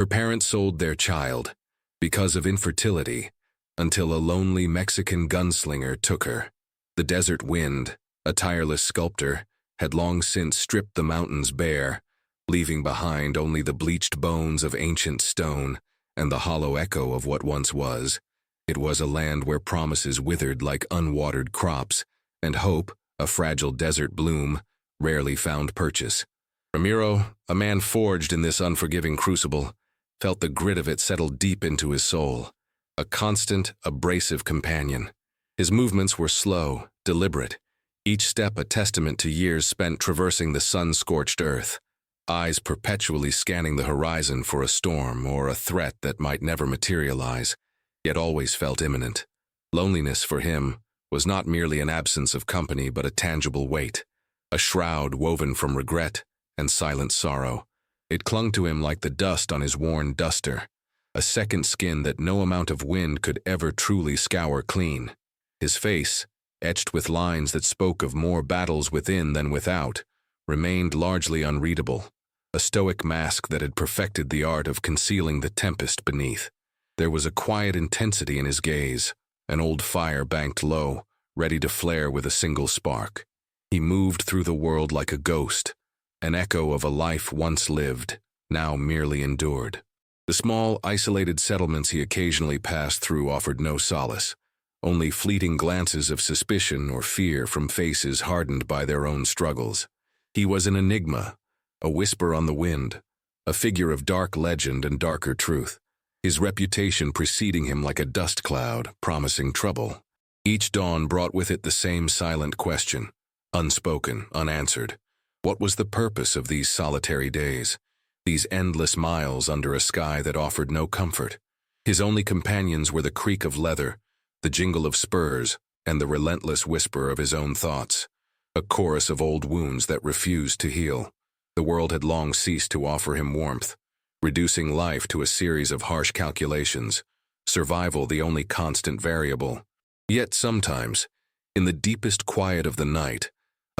Her parents sold their child, because of infertility, until a lonely Mexican gunslinger took her. The desert wind, a tireless sculptor, had long since stripped the mountains bare, leaving behind only the bleached bones of ancient stone and the hollow echo of what once was. It was a land where promises withered like unwatered crops, and hope, a fragile desert bloom, rarely found purchase. Ramiro, a man forged in this unforgiving crucible, felt the grit of it settle deep into his soul, a constant, abrasive companion. His movements were slow, deliberate, each step a testament to years spent traversing the sun-scorched earth, eyes perpetually scanning the horizon for a storm or a threat that might never materialize, yet always felt imminent. Loneliness for him was not merely an absence of company but a tangible weight, a shroud woven from regret and silent sorrow. It clung to him like the dust on his worn duster, a second skin that no amount of wind could ever truly scour clean. His face, etched with lines that spoke of more battles within than without, remained largely unreadable, a stoic mask that had perfected the art of concealing the tempest beneath. There was a quiet intensity in his gaze, an old fire banked low, ready to flare with a single spark. He moved through the world like a ghost, an echo of a life once lived, now merely endured. The small, isolated settlements he occasionally passed through offered no solace, only fleeting glances of suspicion or fear from faces hardened by their own struggles. He was an enigma, a whisper on the wind, a figure of dark legend and darker truth, his reputation preceding him like a dust cloud, promising trouble. Each dawn brought with it the same silent question, unspoken, unanswered. What was the purpose of these solitary days, these endless miles under a sky that offered no comfort? His only companions were the creak of leather, the jingle of spurs, and the relentless whisper of his own thoughts, a chorus of old wounds that refused to heal. The world had long ceased to offer him warmth, reducing life to a series of harsh calculations, survival the only constant variable. Yet sometimes, in the deepest quiet of the night,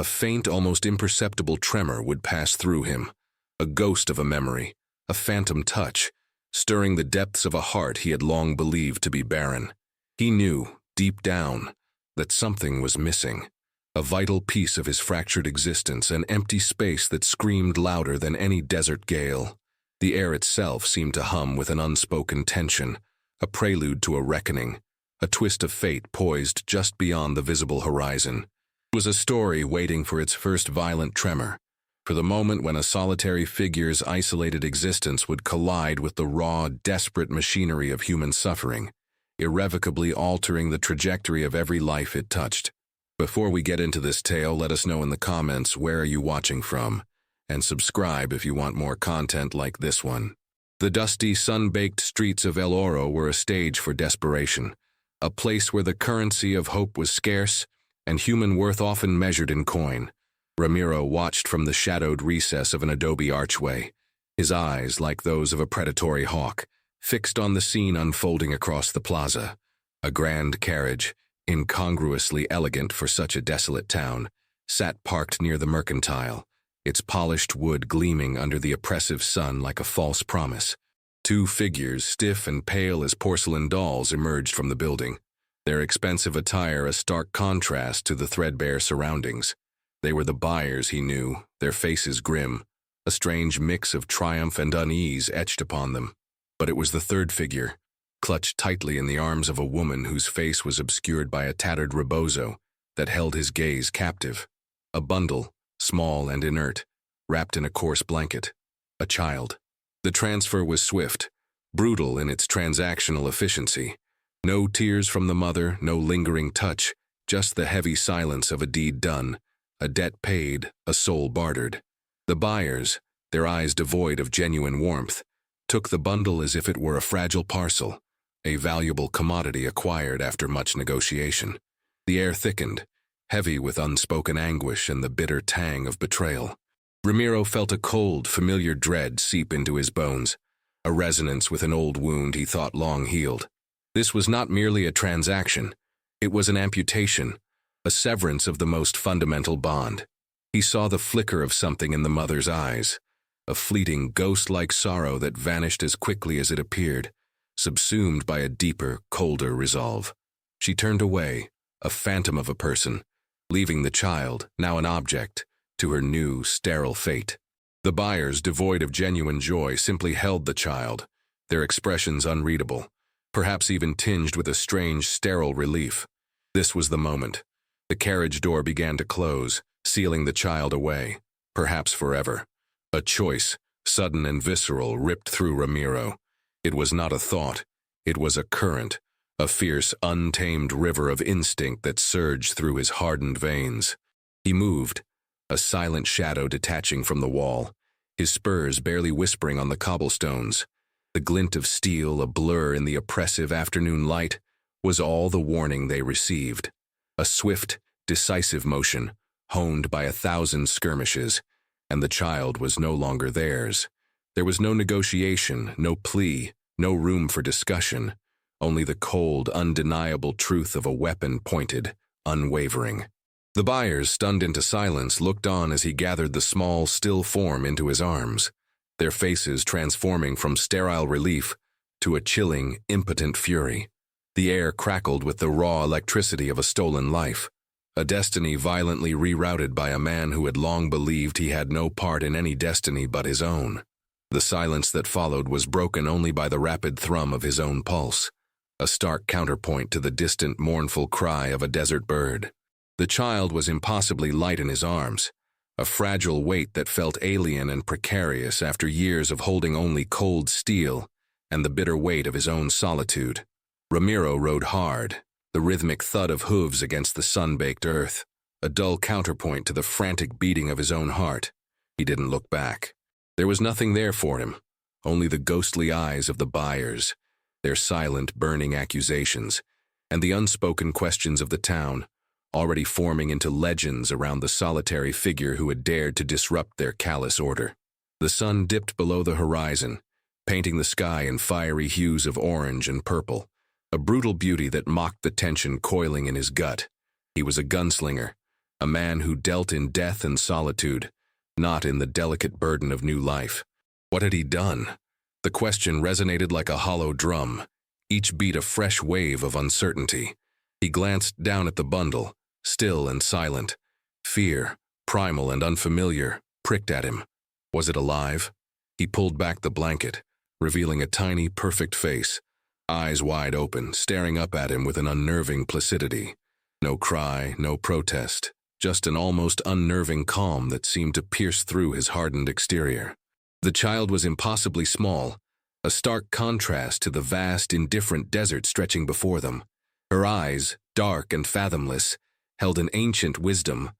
a faint, almost imperceptible tremor would pass through him, a ghost of a memory, a phantom touch, stirring the depths of a heart he had long believed to be barren. He knew, deep down, that something was missing, a vital piece of his fractured existence, an empty space that screamed louder than any desert gale. The air itself seemed to hum with an unspoken tension, a prelude to a reckoning, a twist of fate poised just beyond the visible horizon. It was a story waiting for its first violent tremor, for the moment when a solitary figure's isolated existence would collide with the raw, desperate machinery of human suffering, irrevocably altering the trajectory of every life it touched. Before we get into this tale, let us know in the comments where are you watching from, and subscribe if you want more content like this one. The dusty, sun-baked streets of El Oro were a stage for desperation, a place where the currency of hope was scarce and human worth often measured in coin. Ramiro watched from the shadowed recess of an adobe archway, his eyes, like those of a predatory hawk, fixed on the scene unfolding across the plaza. A grand carriage, incongruously elegant for such a desolate town, sat parked near the mercantile, its polished wood gleaming under the oppressive sun like a false promise. Two figures, stiff and pale as porcelain dolls, emerged from the building, their expensive attire a stark contrast to the threadbare surroundings. They were the buyers, he knew, their faces grim, a strange mix of triumph and unease etched upon them. But it was the third figure, clutched tightly in the arms of a woman whose face was obscured by a tattered rebozo, that held his gaze captive. A bundle, small and inert, wrapped in a coarse blanket. A child. The transfer was swift, brutal in its transactional efficiency. No tears from the mother, no lingering touch, just the heavy silence of a deed done, a debt paid, a soul bartered. The buyers, their eyes devoid of genuine warmth, took the bundle as if it were a fragile parcel, a valuable commodity acquired after much negotiation. The air thickened, heavy with unspoken anguish and the bitter tang of betrayal. Ramiro felt a cold, familiar dread seep into his bones, a resonance with an old wound he thought long healed. This was not merely a transaction, it was an amputation, a severance of the most fundamental bond. He saw the flicker of something in the mother's eyes, a fleeting, ghost-like sorrow that vanished as quickly as it appeared, subsumed by a deeper, colder resolve. She turned away, a phantom of a person, leaving the child, now an object, to her new, sterile fate. The buyers, devoid of genuine joy, simply held the child, their expressions unreadable, perhaps even tinged with a strange, sterile relief. This was the moment. The carriage door began to close, sealing the child away, perhaps forever. A choice, sudden and visceral, ripped through Ramiro. It was not a thought. It was a current, a fierce, untamed river of instinct that surged through his hardened veins. He moved, a silent shadow detaching from the wall, his spurs barely whispering on the cobblestones. The glint of steel, a blur in the oppressive afternoon light, was all the warning they received. A swift, decisive motion, honed by 1,000 skirmishes, and the child was no longer theirs. There was no negotiation, no plea, no room for discussion, only the cold, undeniable truth of a weapon pointed, unwavering. The buyers, stunned into silence, looked on as he gathered the small, still form into his arms, their faces transforming from sterile relief to a chilling, impotent fury. The air crackled with the raw electricity of a stolen life, a destiny violently rerouted by a man who had long believed he had no part in any destiny but his own. The silence that followed was broken only by the rapid thrum of his own pulse, a stark counterpoint to the distant, mournful cry of a desert bird. The child was impossibly light in his arms, a fragile weight that felt alien and precarious after years of holding only cold steel and the bitter weight of his own solitude. Ramiro rode hard, the rhythmic thud of hooves against the sun-baked earth, a dull counterpoint to the frantic beating of his own heart. He didn't look back. There was nothing there for him, only the ghostly eyes of the buyers, their silent, burning accusations, and the unspoken questions of the town, already forming into legends around the solitary figure who had dared to disrupt their callous order. The sun dipped below the horizon, painting the sky in fiery hues of orange and purple, a brutal beauty that mocked the tension coiling in his gut. He was a gunslinger, a man who dealt in death and solitude, not in the delicate burden of new life. What had he done? The question resonated like a hollow drum, each beat a fresh wave of uncertainty. He glanced down at the bundle, still and silent. Fear, primal and unfamiliar, pricked at him. Was it alive? He pulled back the blanket, revealing a tiny, perfect face, eyes wide open, staring up at him with an unnerving placidity. No cry, no protest, just an almost unnerving calm that seemed to pierce through his hardened exterior. The child was impossibly small, a stark contrast to the vast, indifferent desert stretching before them. Her eyes, dark and fathomless, held an ancient wisdom,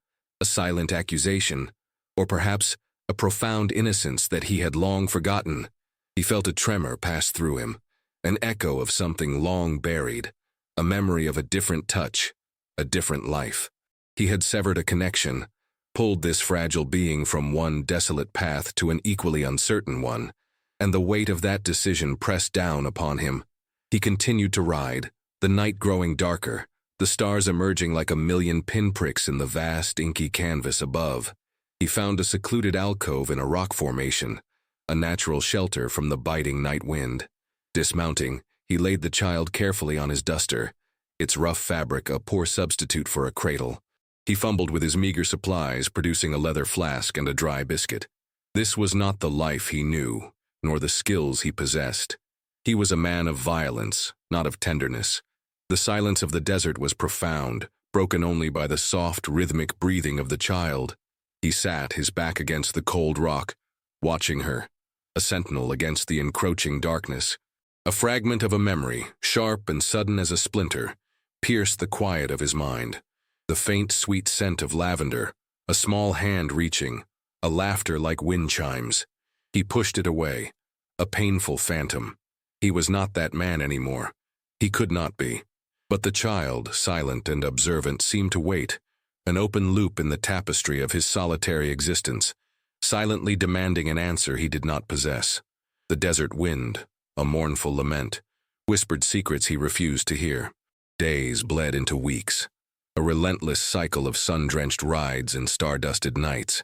a silent accusation, or perhaps a profound innocence that he had long forgotten. He felt a tremor pass through him, an echo of something long buried, a memory of a different touch, a different life. He had severed a connection, pulled this fragile being from one desolate path to an equally uncertain one, and the weight of that decision pressed down upon him. He continued to ride, the night growing darker, the stars emerging like a million pinpricks in the vast, inky canvas above. He found a secluded alcove in a rock formation, a natural shelter from the biting night wind. Dismounting, he laid the child carefully on his duster, its rough fabric a poor substitute for a cradle. He fumbled with his meager supplies, producing a leather flask and a dry biscuit. This was not the life he knew, nor the skills he possessed. He was a man of violence, not of tenderness. The silence of the desert was profound, broken only by the soft, rhythmic breathing of the child. He sat, his back against the cold rock, watching her, a sentinel against the encroaching darkness. A fragment of a memory, sharp and sudden as a splinter, pierced the quiet of his mind. The faint, sweet scent of lavender, a small hand reaching, a laughter like wind chimes. He pushed it away, a painful phantom. He was not that man anymore. He could not be. But the child, silent and observant, seemed to wait, an open loop in the tapestry of his solitary existence, silently demanding an answer he did not possess. The desert wind, a mournful lament, whispered secrets he refused to hear. Days bled into weeks, a relentless cycle of sun-drenched rides and star-dusted nights,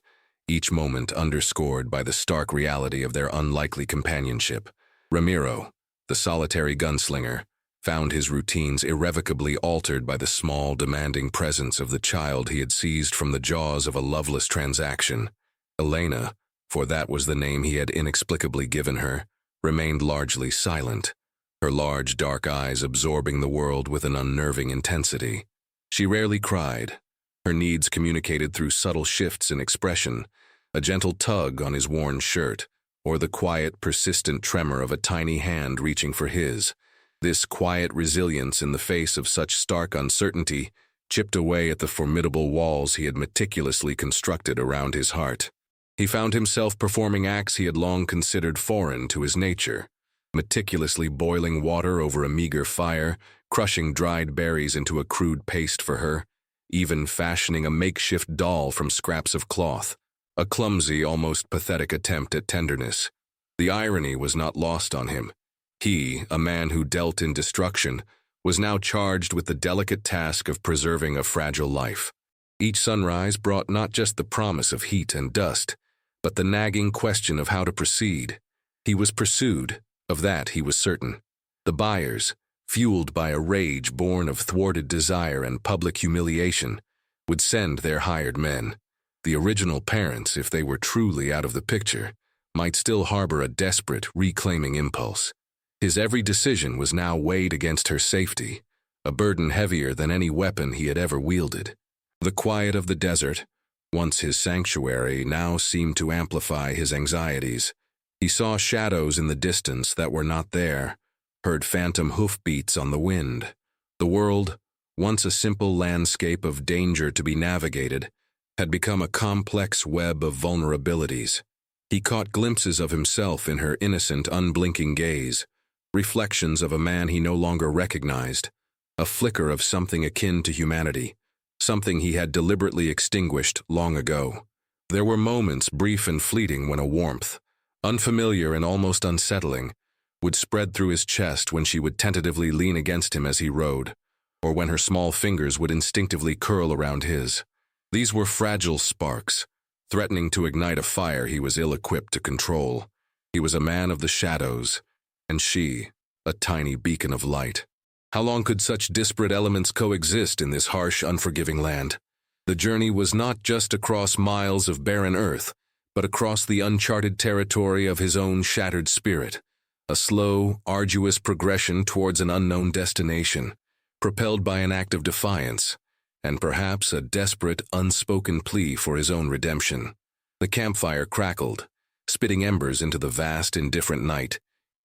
each moment underscored by the stark reality of their unlikely companionship. Ramiro, the solitary gunslinger, found his routines irrevocably altered by the small, demanding presence of the child he had seized from the jaws of a loveless transaction. Elena, for that was the name he had inexplicably given her, remained largely silent, her large dark eyes absorbing the world with an unnerving intensity. She rarely cried, her needs communicated through subtle shifts in expression, a gentle tug on his worn shirt, or the quiet, persistent tremor of a tiny hand reaching for his. This quiet resilience in the face of such stark uncertainty chipped away at the formidable walls he had meticulously constructed around his heart. He found himself performing acts he had long considered foreign to his nature, meticulously boiling water over a meager fire, crushing dried berries into a crude paste for her, even fashioning a makeshift doll from scraps of cloth, a clumsy, almost pathetic attempt at tenderness. The irony was not lost on him. He, a man who dealt in destruction, was now charged with the delicate task of preserving a fragile life. Each sunrise brought not just the promise of heat and dust, but the nagging question of how to proceed. He was pursued, of that he was certain. The buyers, fueled by a rage born of thwarted desire and public humiliation, would send their hired men. The original parents, if they were truly out of the picture, might still harbor a desperate, reclaiming impulse. His every decision was now weighed against her safety, a burden heavier than any weapon he had ever wielded. The quiet of the desert, once his sanctuary, now seemed to amplify his anxieties. He saw shadows in the distance that were not there, heard phantom hoofbeats on the wind. The world, once a simple landscape of danger to be navigated, had become a complex web of vulnerabilities. He caught glimpses of himself in her innocent, unblinking gaze, reflections of a man he no longer recognized, a flicker of something akin to humanity, something he had deliberately extinguished long ago. There were moments, brief and fleeting, when a warmth, unfamiliar and almost unsettling, would spread through his chest when she would tentatively lean against him as he rode, or when her small fingers would instinctively curl around his. These were fragile sparks, threatening to ignite a fire he was ill-equipped to control. He was a man of the shadows, and she, a tiny beacon of light. How long could such disparate elements coexist in this harsh, unforgiving land? The journey was not just across miles of barren earth, but across the uncharted territory of his own shattered spirit, a slow, arduous progression towards an unknown destination, propelled by an act of defiance, and perhaps a desperate, unspoken plea for his own redemption. The campfire crackled, spitting embers into the vast, indifferent night,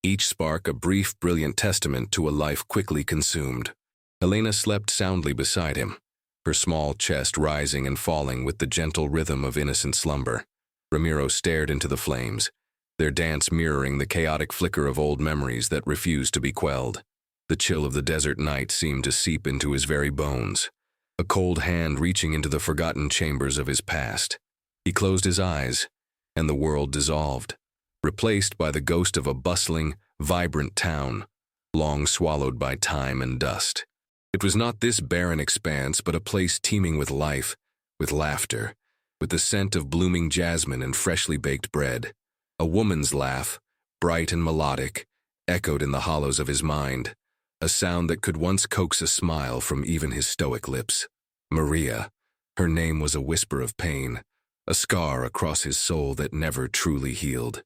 each spark a brief, brilliant testament to a life quickly consumed. Elena slept soundly beside him, her small chest rising and falling with the gentle rhythm of innocent slumber. Ramiro stared into the flames, their dance mirroring the chaotic flicker of old memories that refused to be quelled. The chill of the desert night seemed to seep into his very bones, a cold hand reaching into the forgotten chambers of his past. He closed his eyes, and the world dissolved, replaced by the ghost of a bustling, vibrant town, long swallowed by time and dust. It was not this barren expanse, but a place teeming with life, with laughter, with the scent of blooming jasmine and freshly baked bread. A woman's laugh, bright and melodic, echoed in the hollows of his mind, a sound that could once coax a smile from even his stoic lips. Maria. Her name was a whisper of pain, a scar across his soul that never truly healed.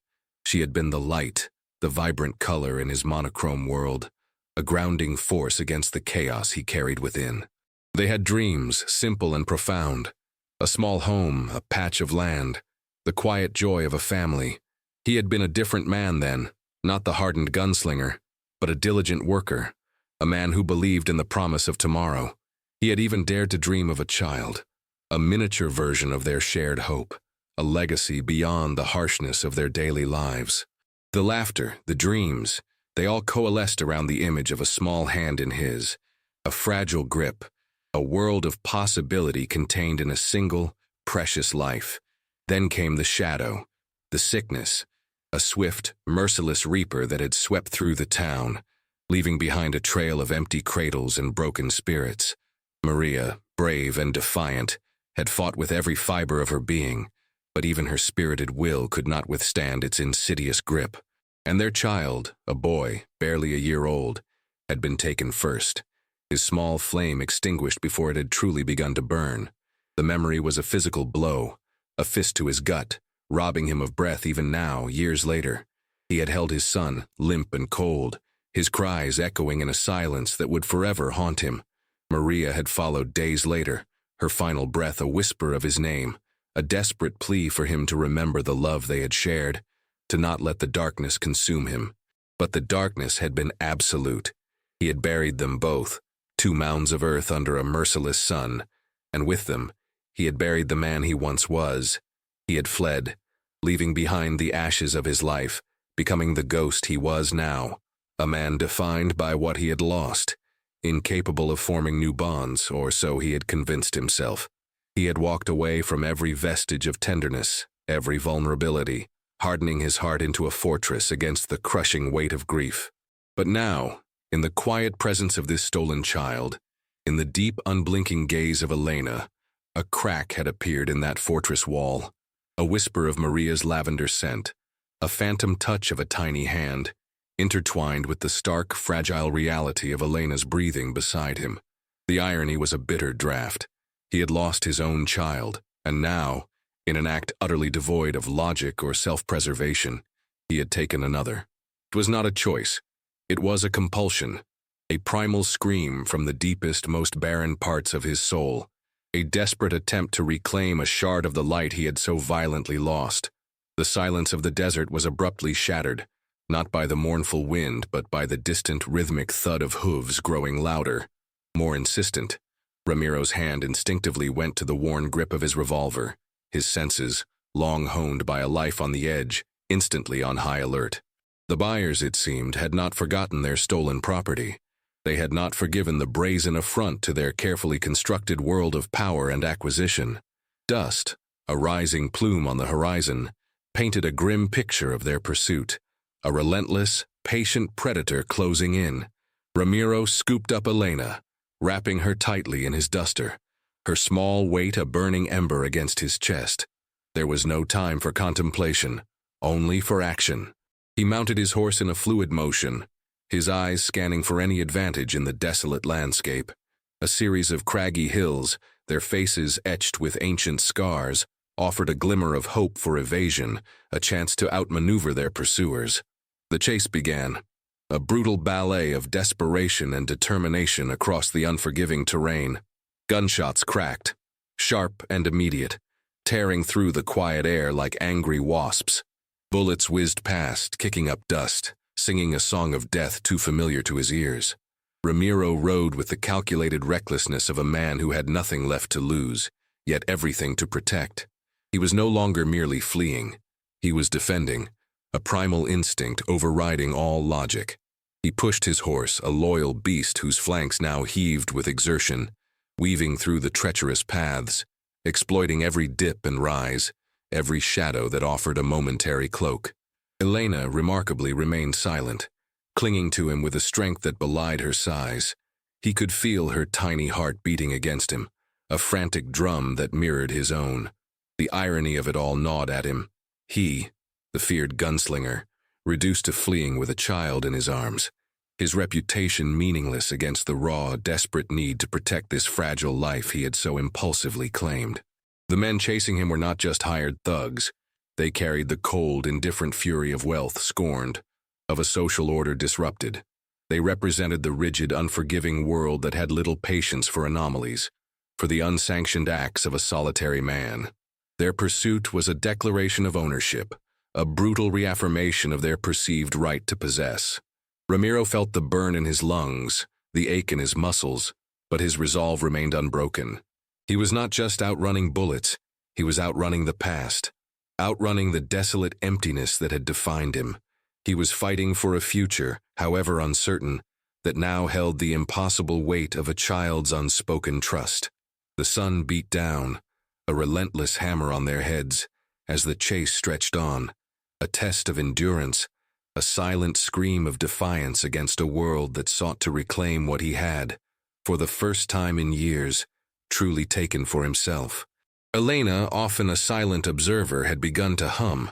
She had been the light, the vibrant color in his monochrome world, a grounding force against the chaos he carried within. They had dreams, simple and profound, a small home, a patch of land, the quiet joy of a family. He had been a different man then, not the hardened gunslinger, but a diligent worker, a man who believed in the promise of tomorrow. He had even dared to dream of a child, a miniature version of their shared hope, a legacy beyond the harshness of their daily lives. The laughter, the dreams, they all coalesced around the image of a small hand in his, a fragile grip, a world of possibility contained in a single, precious life. Then came the shadow, the sickness, a swift, merciless reaper that had swept through the town, leaving behind a trail of empty cradles and broken spirits. Maria, brave and defiant, had fought with every fiber of her being, but even her spirited will could not withstand its insidious grip. And their child, a boy, barely a year old, had been taken first, his small flame extinguished before it had truly begun to burn. The memory was a physical blow, a fist to his gut, robbing him of breath even now, years later. He had held his son, limp and cold, his cries echoing in a silence that would forever haunt him. Maria had followed days later, her final breath a whisper of his name, a desperate plea for him to remember the love they had shared, to not let the darkness consume him. But the darkness had been absolute. He had buried them both, 2 mounds of earth under a merciless sun, and with them, he had buried the man he once was. He had fled, leaving behind the ashes of his life, becoming the ghost he was now, a man defined by what he had lost, incapable of forming new bonds, or so he had convinced himself. He had walked away from every vestige of tenderness, every vulnerability, hardening his heart into a fortress against the crushing weight of grief. But now, in the quiet presence of this stolen child, in the deep, unblinking gaze of Elena, a crack had appeared in that fortress wall, a whisper of Maria's lavender scent, a phantom touch of a tiny hand, intertwined with the stark, fragile reality of Elena's breathing beside him. The irony was a bitter draught. He had lost his own child, and now, in an act utterly devoid of logic or self-preservation, he had taken another. It was not a choice. It was a compulsion, a primal scream from the deepest, most barren parts of his soul, a desperate attempt to reclaim a shard of the light he had so violently lost. The silence of the desert was abruptly shattered, not by the mournful wind, but by the distant rhythmic thud of hooves growing louder, more insistent. Ramiro's hand instinctively went to the worn grip of his revolver, his senses, long honed by a life on the edge, instantly on high alert. The buyers, it seemed, had not forgotten their stolen property. They had not forgiven the brazen affront to their carefully constructed world of power and acquisition. Dust, a rising plume on the horizon, painted a grim picture of their pursuit, a relentless, patient predator closing in. Ramiro scooped up Elena, wrapping her tightly in his duster, her small weight a burning ember against his chest. There was no time for contemplation, only for action. He mounted his horse in a fluid motion, his eyes scanning for any advantage in the desolate landscape. A series of craggy hills, their faces etched with ancient scars, offered a glimmer of hope for evasion, a chance to outmaneuver their pursuers. The chase began, a brutal ballet of desperation and determination across the unforgiving terrain. Gunshots cracked, sharp and immediate, tearing through the quiet air like angry wasps. Bullets whizzed past, kicking up dust, singing a song of death too familiar to his ears. Ramiro rode with the calculated recklessness of a man who had nothing left to lose, yet everything to protect. He was no longer merely fleeing. He was defending, a primal instinct overriding all logic. He pushed his horse, a loyal beast whose flanks now heaved with exertion, weaving through the treacherous paths, exploiting every dip and rise, every shadow that offered a momentary cloak. Elena, remarkably, remained silent, clinging to him with a strength that belied her size. He could feel her tiny heart beating against him, a frantic drum that mirrored his own. The irony of it all gnawed at him. He, the feared gunslinger, reduced to fleeing with a child in his arms, his reputation meaningless against the raw, desperate need to protect this fragile life he had so impulsively claimed. The men chasing him were not just hired thugs. They carried the cold, indifferent fury of wealth scorned, of a social order disrupted. They represented the rigid, unforgiving world that had little patience for anomalies, for the unsanctioned acts of a solitary man. Their pursuit was a declaration of ownership, a brutal reaffirmation of their perceived right to possess. Ramiro felt the burn in his lungs, the ache in his muscles, but his resolve remained unbroken. He was not just outrunning bullets, he was outrunning the past, outrunning the desolate emptiness that had defined him. He was fighting for a future, however uncertain, that now held the impossible weight of a child's unspoken trust. The sun beat down, a relentless hammer on their heads, as the chase stretched on, a test of endurance, a silent scream of defiance against a world that sought to reclaim what he had, for the first time in years, truly taken for himself. Elena, often a silent observer, had begun to hum.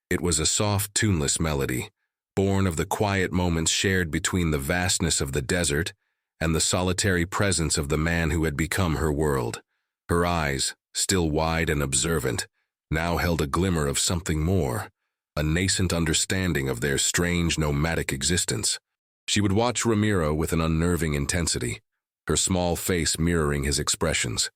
It was a soft, tuneless melody, born of the quiet moments shared between the vastness of the desert and the solitary presence of the man who had become her world. Her eyes, still wide and observant, now held a glimmer of something more, a nascent understanding of their strange nomadic existence. She would watch Ramiro with an unnerving intensity, her small face mirroring his expressions,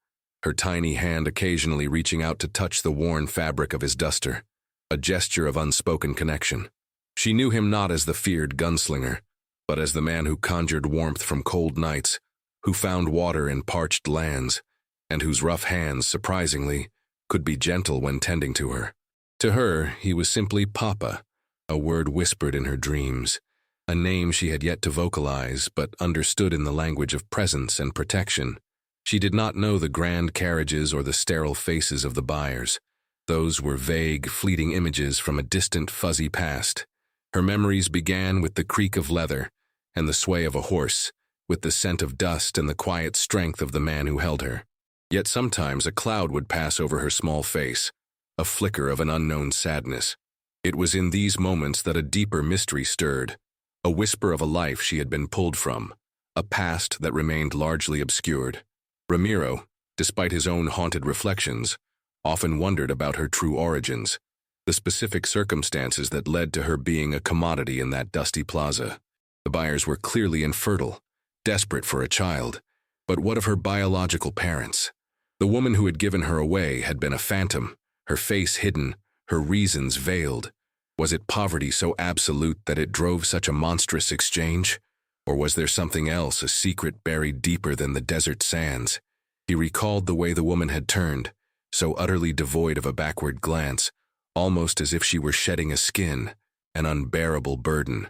her tiny hand occasionally reaching out to touch the worn fabric of his duster, a gesture of unspoken connection. She knew him not as the feared gunslinger, but as the man who conjured warmth from cold nights, who found water in parched lands, and whose rough hands, surprisingly, could be gentle when tending to her. To her, he was simply Papa, a word whispered in her dreams, a name she had yet to vocalize but understood in the language of presence and protection. She did not know the grand carriages or the sterile faces of the buyers. Those were vague, fleeting images from a distant, fuzzy past. Her memories began with the creak of leather and the sway of a horse, with the scent of dust and the quiet strength of the man who held her. Yet sometimes a cloud would pass over her small face, a flicker of an unknown sadness. It was in these moments that a deeper mystery stirred, a whisper of a life she had been pulled from, a past that remained largely obscured. Ramiro, despite his own haunted reflections, often wondered about her true origins, the specific circumstances that led to her being a commodity in that dusty plaza. The buyers were clearly infertile, desperate for a child, but what of her biological parents? The woman who had given her away had been a phantom, her face hidden, her reasons veiled. Was it poverty so absolute that it drove such a monstrous exchange? Or was there something else, a secret buried deeper than the desert sands? He recalled the way the woman had turned, so utterly devoid of a backward glance, almost as if she were shedding a skin, an unbearable burden.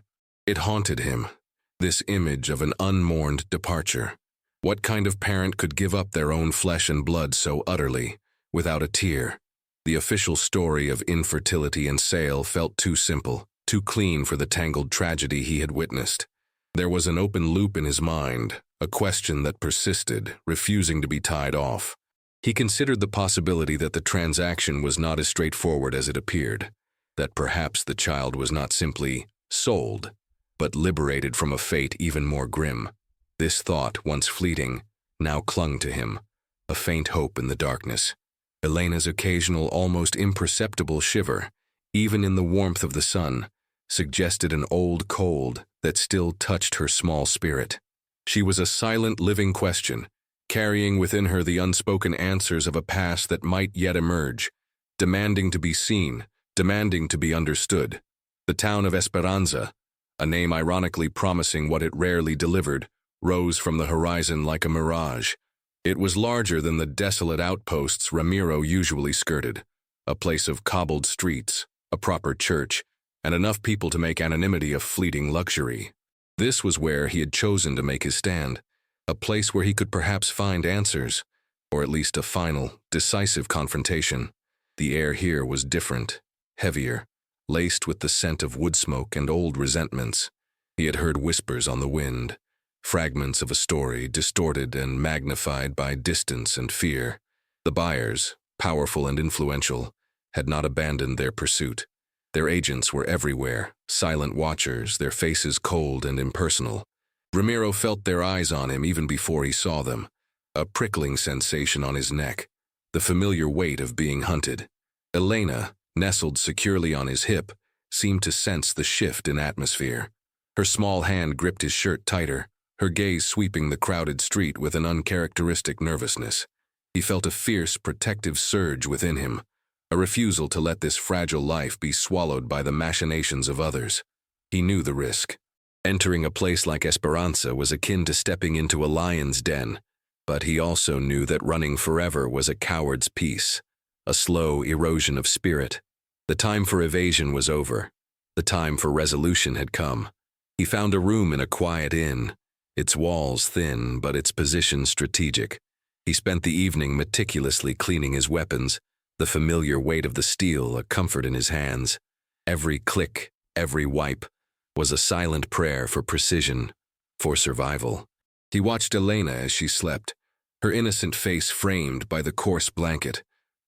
It haunted him, this image of an unmourned departure. What kind of parent could give up their own flesh and blood so utterly, without a tear? The official story of infertility and sale felt too simple, too clean for the tangled tragedy he had witnessed. There was an open loop in his mind, a question that persisted, refusing to be tied off. He considered the possibility that the transaction was not as straightforward as it appeared, that perhaps the child was not simply sold, but liberated from a fate even more grim. This thought, once fleeting, now clung to him, a faint hope in the darkness. Elena's occasional, almost imperceptible shiver, even in the warmth of the sun, suggested an old cold that still touched her small spirit. She was a silent, living question, carrying within her the unspoken answers of a past that might yet emerge, demanding to be seen, demanding to be understood. The town of Esperanza, a name ironically promising what it rarely delivered, rose from the horizon like a mirage. It was larger than the desolate outposts Ramiro usually skirted, a place of cobbled streets, a proper church, and enough people to make anonymity a fleeting luxury. This was where he had chosen to make his stand, a place where he could perhaps find answers, or at least a final, decisive confrontation. The air here was different, heavier, laced with the scent of wood smoke and old resentments. He had heard whispers on the wind, fragments of a story distorted and magnified by distance and fear. The buyers, powerful and influential, had not abandoned their pursuit. Their agents were everywhere, silent watchers, their faces cold and impersonal. Ramiro felt their eyes on him even before he saw them, a prickling sensation on his neck, the familiar weight of being hunted. Elena, nestled securely on his hip, seemed to sense the shift in atmosphere. Her small hand gripped his shirt tighter, her gaze sweeping the crowded street with an uncharacteristic nervousness. He felt a fierce, protective surge within him, a refusal to let this fragile life be swallowed by the machinations of others. He knew the risk. Entering a place like Esperanza was akin to stepping into a lion's den, but he also knew that running forever was a coward's peace, a slow erosion of spirit. The time for evasion was over. The time for resolution had come. He found a room in a quiet inn, its walls thin but its position strategic. He spent the evening meticulously cleaning his weapons, the familiar weight of the steel a comfort in his hands. Every click, every wipe, was a silent prayer for precision, for survival. He watched Elena as she slept, her innocent face framed by the coarse blanket,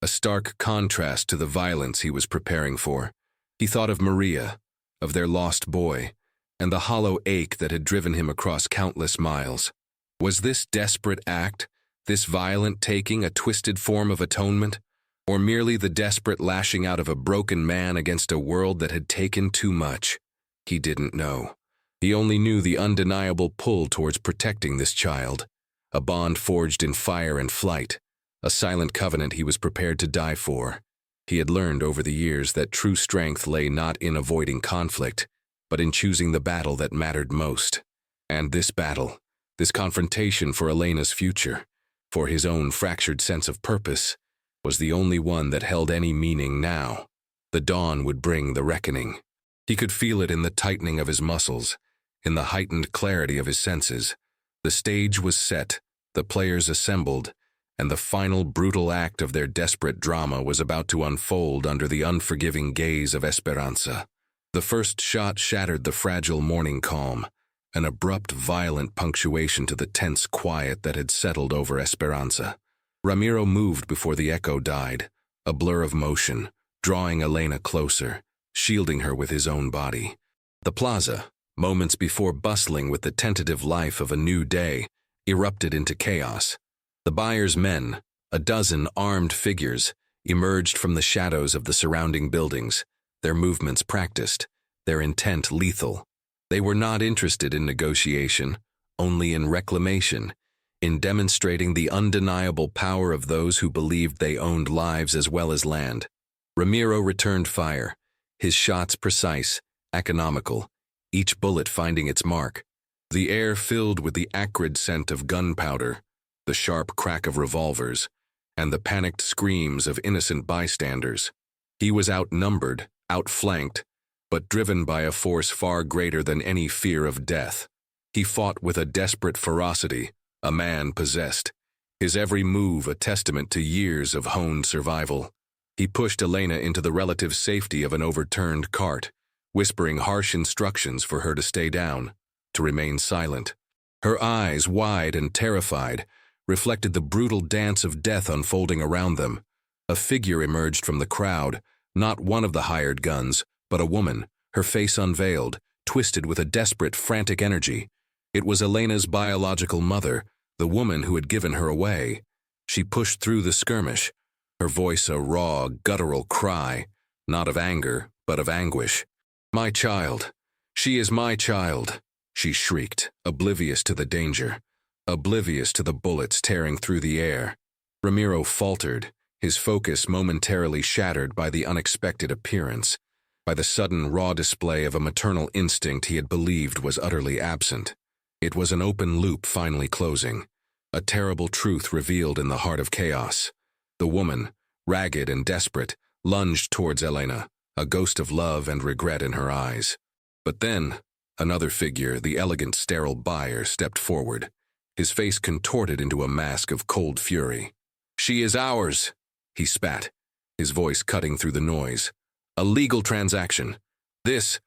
a stark contrast to the violence he was preparing for. He thought of Maria, of their lost boy, and the hollow ache that had driven him across countless miles. Was this desperate act, this violent taking, a twisted form of atonement, or merely the desperate lashing out of a broken man against a world that had taken too much? He didn't know. He only knew the undeniable pull towards protecting this child, a bond forged in fire and flight, a silent covenant he was prepared to die for. He had learned over the years that true strength lay not in avoiding conflict, but in choosing the battle that mattered most. And this battle, this confrontation for Elena's future, for his own fractured sense of purpose, was the only one that held any meaning now. The dawn would bring the reckoning. He could feel it in the tightening of his muscles, in the heightened clarity of his senses. The stage was set, the players assembled, and the final brutal act of their desperate drama was about to unfold under the unforgiving gaze of Esperanza. The first shot shattered the fragile morning calm, an abrupt, violent punctuation to the tense quiet that had settled over Esperanza. Ramiro moved before the echo died, a blur of motion, drawing Elena closer, shielding her with his own body. The plaza, moments before bustling with the tentative life of a new day, erupted into chaos. The buyer's men, a dozen armed figures, emerged from the shadows of the surrounding buildings, their movements practiced, their intent lethal. They were not interested in negotiation, only in reclamation, in demonstrating the undeniable power of those who believed they owned lives as well as land. Ramiro returned fire, his shots precise, economical, each bullet finding its mark. The air filled with the acrid scent of gunpowder, the sharp crack of revolvers, and the panicked screams of innocent bystanders. He was outnumbered, outflanked, but driven by a force far greater than any fear of death. He fought with a desperate ferocity, a man possessed, his every move a testament to years of honed survival. He pushed Elena into the relative safety of an overturned cart, whispering harsh instructions for her to stay down, to remain silent. Her eyes, wide and terrified, reflected the brutal dance of death unfolding around them. A figure emerged from the crowd, not one of the hired guns, but a woman, her face unveiled, twisted with a desperate, frantic energy. It was Elena's biological mother, the woman who had given her away. She pushed through the skirmish, her voice a raw, guttural cry, not of anger, but of anguish. "My child! She is my child!" she shrieked, oblivious to the danger, oblivious to the bullets tearing through the air. Ramiro faltered, his focus momentarily shattered by the unexpected appearance, by the sudden raw display of a maternal instinct he had believed was utterly absent. It was an open loop finally closing, a terrible truth revealed in the heart of chaos. The woman, ragged and desperate, lunged towards Elena, a ghost of love and regret in her eyes. But then, another figure, the elegant sterile buyer, stepped forward, his face contorted into a mask of cold fury. "She is ours," he spat, his voice cutting through the noise. "A legal transaction. This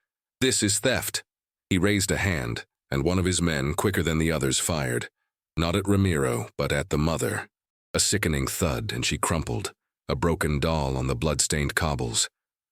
is theft." He raised a hand, and one of his men, quicker than the others, fired, not at Ramiro, but at the mother. A sickening thud, and she crumpled, a broken doll on the blood-stained cobbles,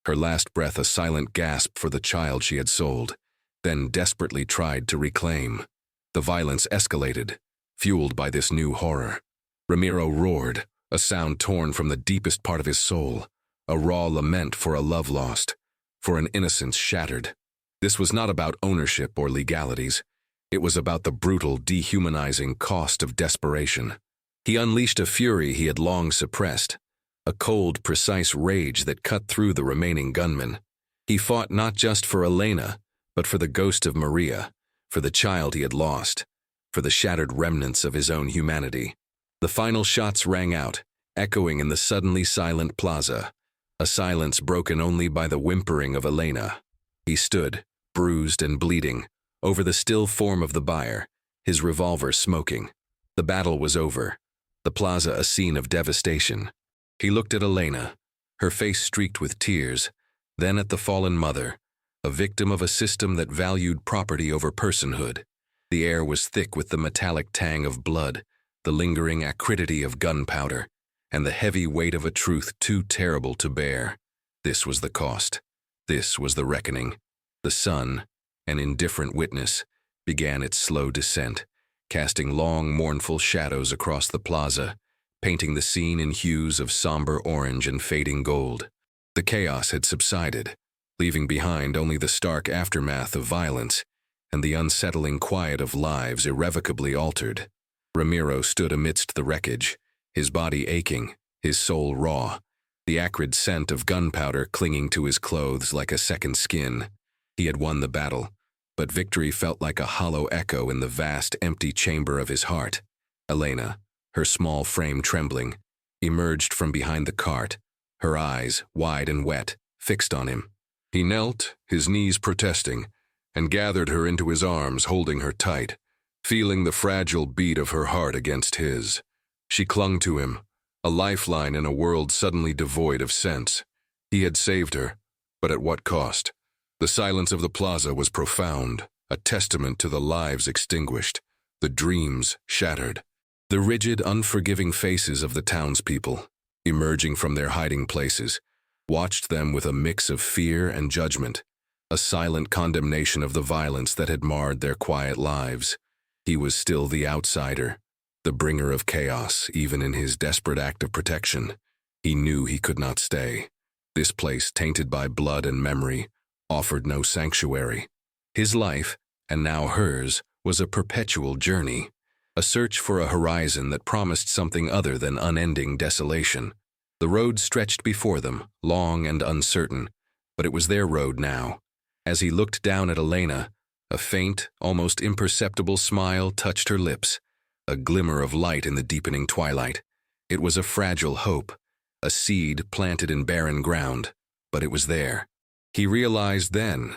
her last breath a silent gasp for the child she had sold, then desperately tried to reclaim. The violence escalated, fueled by this new horror. Ramiro roared, a sound torn from the deepest part of his soul, a raw lament for a love lost, for an innocence shattered. This was not about ownership or legalities. It was about the brutal, dehumanizing cost of desperation. He unleashed a fury he had long suppressed, a cold, precise rage that cut through the remaining gunmen. He fought not just for Elena, but for the ghost of Maria, for the child he had lost, for the shattered remnants of his own humanity. The final shots rang out, echoing in the suddenly silent plaza, a silence broken only by the whimpering of Elena. He stood, bruised and bleeding, over the still form of the buyer, his revolver smoking. The battle was over, the plaza a scene of devastation. He looked at Elena, her face streaked with tears, then at the fallen mother, a victim of a system that valued property over personhood. The air was thick with the metallic tang of blood, the lingering acridity of gunpowder, and the heavy weight of a truth too terrible to bear. This was the cost. This was the reckoning. The sun, an indifferent witness, began its slow descent, casting long, mournful shadows across the plaza, painting the scene in hues of somber orange and fading gold. The chaos had subsided, leaving behind only the stark aftermath of violence and the unsettling quiet of lives irrevocably altered. Ramiro stood amidst the wreckage, his body aching, his soul raw, the acrid scent of gunpowder clinging to his clothes like a second skin. He had won the battle, but victory felt like a hollow echo in the vast, empty chamber of his heart. Elena, her small frame trembling, emerged from behind the cart, her eyes, wide and wet, fixed on him. He knelt, his knees protesting, and gathered her into his arms, holding her tight, feeling the fragile beat of her heart against his. She clung to him, a lifeline in a world suddenly devoid of sense. He had saved her, but at what cost? The silence of the plaza was profound, a testament to the lives extinguished, the dreams shattered. The rigid, unforgiving faces of the townspeople, emerging from their hiding places, watched them with a mix of fear and judgment, a silent condemnation of the violence that had marred their quiet lives. He was still the outsider, the bringer of chaos, even in his desperate act of protection. He knew he could not stay. This place, tainted by blood and memory, offered no sanctuary. His life, and now hers, was a perpetual journey, a search for a horizon that promised something other than unending desolation. The road stretched before them, long and uncertain, but it was their road now. As he looked down at Elena, a faint, almost imperceptible smile touched her lips, a glimmer of light in the deepening twilight. It was a fragile hope, a seed planted in barren ground, but it was there. He realized then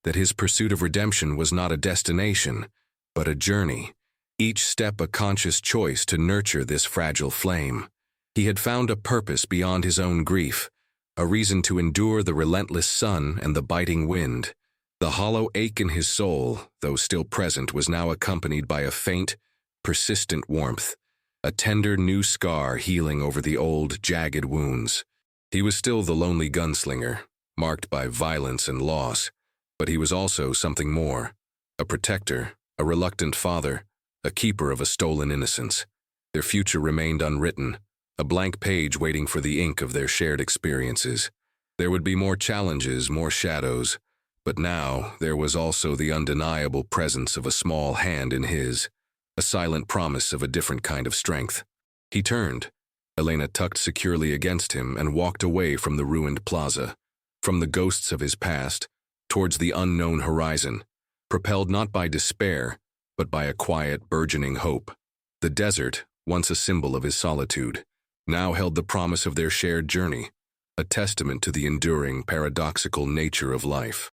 that his pursuit of redemption was not a destination, but a journey, each step a conscious choice to nurture this fragile flame. He had found a purpose beyond his own grief, a reason to endure the relentless sun and the biting wind. The hollow ache in his soul, though still present, was now accompanied by a faint, persistent warmth, a tender new scar healing over the old, jagged wounds. He was still the lonely gunslinger, marked by violence and loss, but he was also something more, a protector, a reluctant father, a keeper of a stolen innocence. Their future remained unwritten, a blank page waiting for the ink of their shared experiences. There would be more challenges, more shadows, but now there was also the undeniable presence of a small hand in his, a silent promise of a different kind of strength. He turned, Elena tucked securely against him, and walked away from the ruined plaza, from the ghosts of his past, towards the unknown horizon, propelled not by despair, but by a quiet, burgeoning hope. The desert, once a symbol of his solitude, now held the promise of their shared journey, a testament to the enduring, paradoxical nature of life.